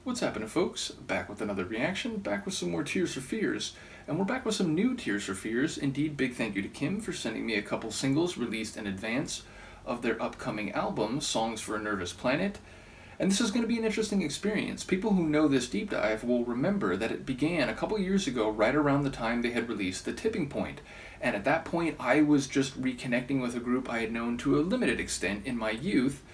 What's happening, folks? Back with another reaction, back with some more Tears for Fears, and we're back with some new Tears for Fears. Indeed, big thank you to Kim for sending me a couple singles released in advance of their upcoming album, Songs for a Nervous Planet. And this is going to be an interesting experience. People who know this deep dive will remember that it began a couple years ago, right around the time they had released The Tipping Point. And at that point, I was just reconnecting with a group I had known to a limited extent in my youth,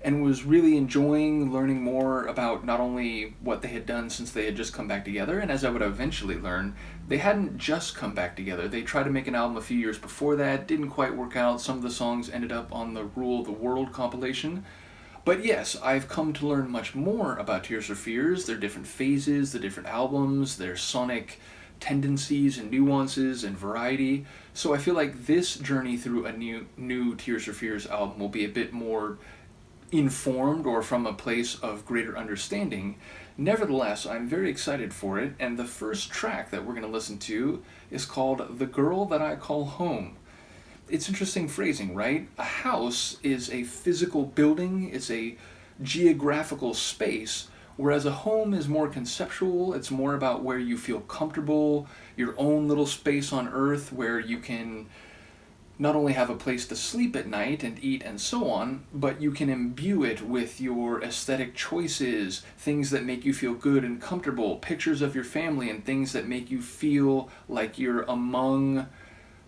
and was really enjoying learning more about not only what they had done since they had just come back together, and as I would eventually learn, they hadn't just come back together. They tried to make an album a few years before that, didn't quite work out. Some of the songs ended up on the Rule of the World compilation. But yes, I've come to learn much more about Tears for Fears, their different phases, the different albums, their sonic tendencies and nuances and variety. So I feel like this journey through a new Tears for Fears album will be a bit more informed or from a place of greater understanding. Nevertheless, I'm very excited for it, and the first track that we're going to listen to is called The Girl That I Call Home. It's interesting phrasing, right? A house is a physical building, it's a geographical space, whereas a home is more conceptual. It's more about where you feel comfortable, your own little space on earth where you can not only have a place to sleep at night and eat and so on, but you can imbue it with your aesthetic choices, things that make you feel good and comfortable, pictures of your family and things that make you feel like you're among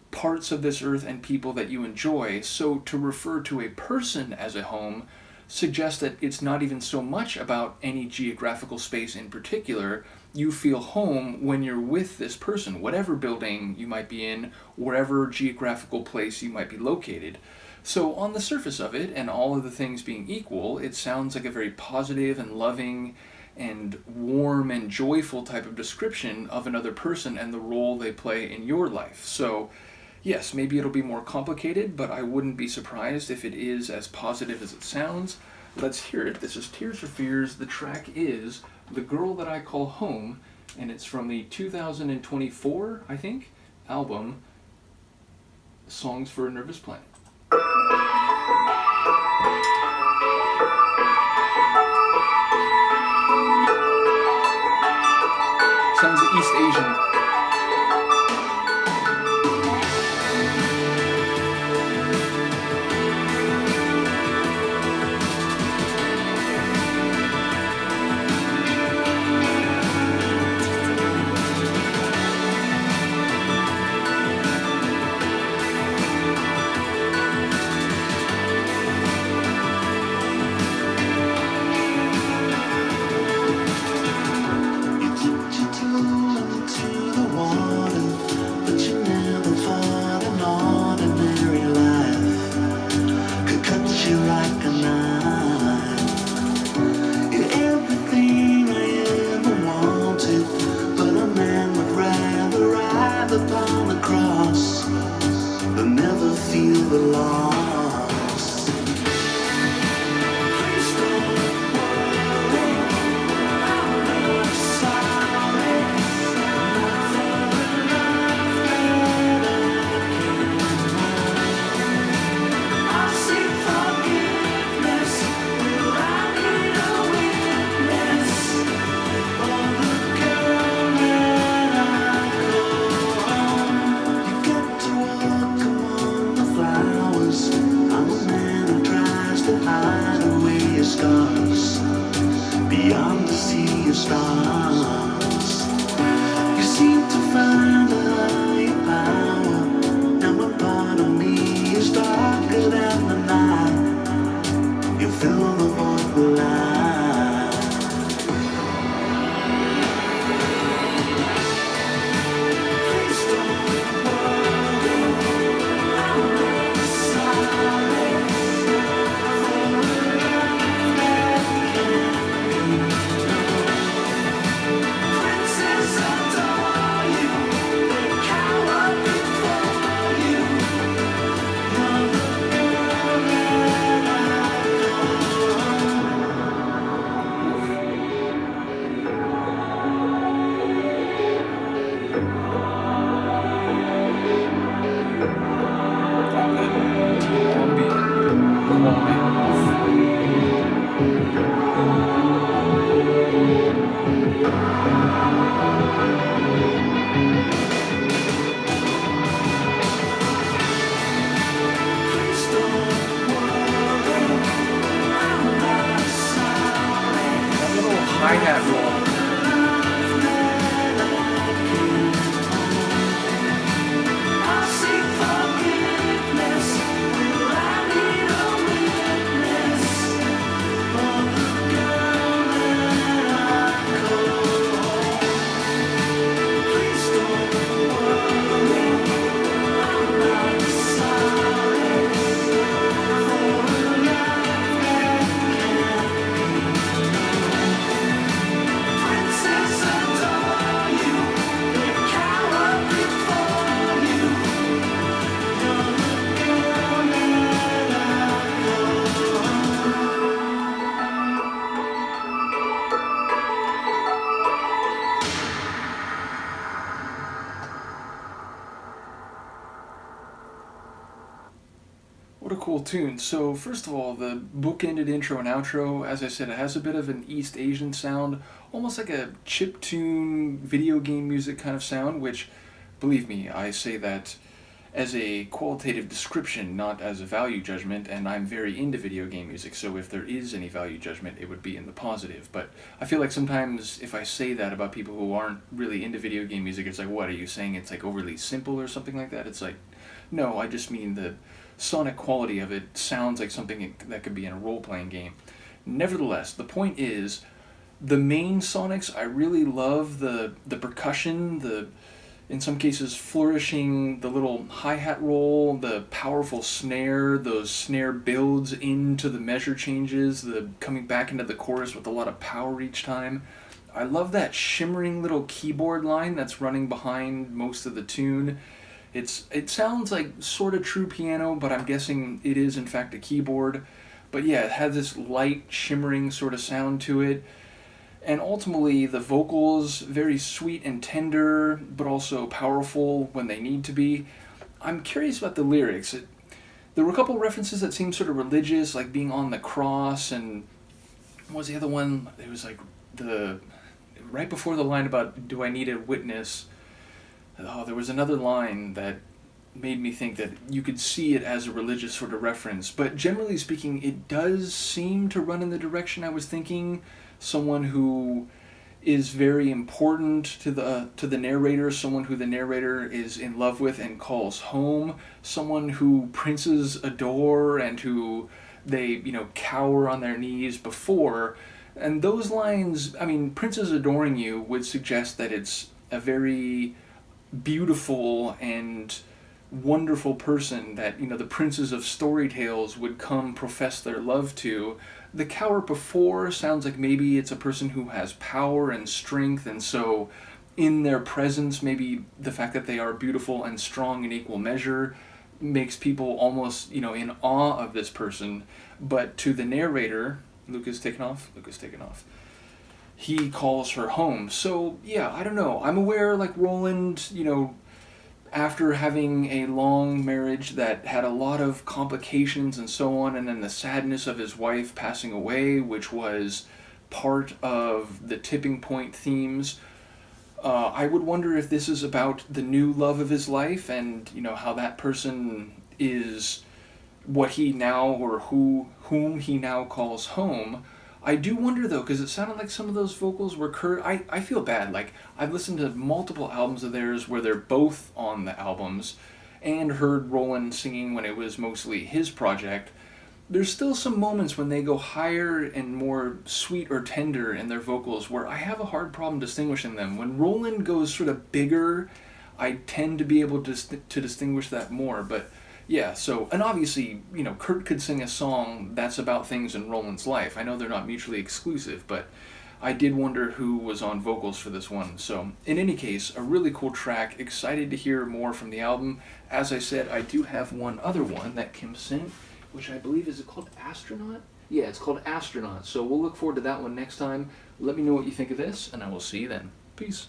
parts of this earth and people that you enjoy. So to refer to a person as a home suggests that it's not even so much about any geographical space in particular. You feel home when you're with this person, whatever building you might be in, wherever geographical place you might be located. So on the surface of it, and all of the things being equal, it sounds like a very positive and loving and warm and joyful type of description of another person and the role they play in your life. So yes, maybe it'll be more complicated, but I wouldn't be surprised if it is as positive as it sounds. Let's hear it. This is Tears for Fears. The track is The Girl That I Call Home, and it's from the 2024, I think, album, Songs for a Nervous Planet. Sounds East Asian. Beyond the sea of stars, you seem to find a higher power. Now a part of me is darker than the night. You fill the void with light. Please don't worry, I'm not sorry. hi-hat roll. What a cool tune. So, first of all, the bookended intro and outro, as I said, it has a bit of an East Asian sound, almost like a chiptune video game music kind of sound, which, believe me, I say that as a qualitative description, not as a value judgment, and I'm very into video game music, so if there is any value judgment, it would be in the positive. But I feel like sometimes if I say that about people who aren't really into video game music, it's like, what, are you saying it's like overly simple or something like that? It's like, no, I just mean the sonic quality of it sounds like something that could be in a role-playing game. Nevertheless, the point is, the main sonics, I really love the percussion, the, in some cases, flourishing, the little hi-hat roll, the powerful snare, those snare builds into the measure changes, the coming back into the chorus with a lot of power each time. I love that shimmering little keyboard line that's running behind most of the tune. It sounds like sort of true piano, but I'm guessing it is in fact a keyboard. But yeah, it has this light, shimmering sort of sound to it. And ultimately, the vocals, very sweet and tender, but also powerful when they need to be. I'm curious about the lyrics. There were a couple references that seemed sort of religious, like being on the cross, and what was the other one? It was like right before the line about, do I need a witness? Oh, there was another line that made me think that you could see it as a religious sort of reference. But generally speaking, it does seem to run in the direction I was thinking. Someone who is very important to the narrator, someone who the narrator is in love with and calls home, someone who princes adore and who they, cower on their knees before. And those lines, I mean, princes adoring you would suggest that it's a very beautiful and wonderful person that, the princes of story tales would come profess their love to. The cower before sounds like maybe it's a person who has power and strength, and so in their presence, maybe the fact that they are beautiful and strong in equal measure makes people almost, in awe of this person. But to the narrator, Lucas taken off, he calls her home. So, yeah, I don't know. I'm aware, like Roland, after having a long marriage that had a lot of complications and so on, and then the sadness of his wife passing away, which was part of the tipping point themes, I would wonder if this is about the new love of his life and, how that person is what he now, or whom he now calls home. I do wonder, though, because it sounded like some of those vocals were Curt. I feel bad. Like, I've listened to multiple albums of theirs where they're both on the albums and heard Roland singing when it was mostly his project. There's still some moments when they go higher and more sweet or tender in their vocals where I have a hard problem distinguishing them. When Roland goes sort of bigger, I tend to be able to distinguish that more, but yeah, so, and obviously, Curt could sing a song that's about things in Roland's life. I know they're not mutually exclusive, but I did wonder who was on vocals for this one. So, in any case, a really cool track. Excited to hear more from the album. As I said, I do have one other one that Kim sent, which I believe, is it called Astronaut? Yeah, it's called Astronaut. So we'll look forward to that one next time. Let me know what you think of this, and I will see you then. Peace.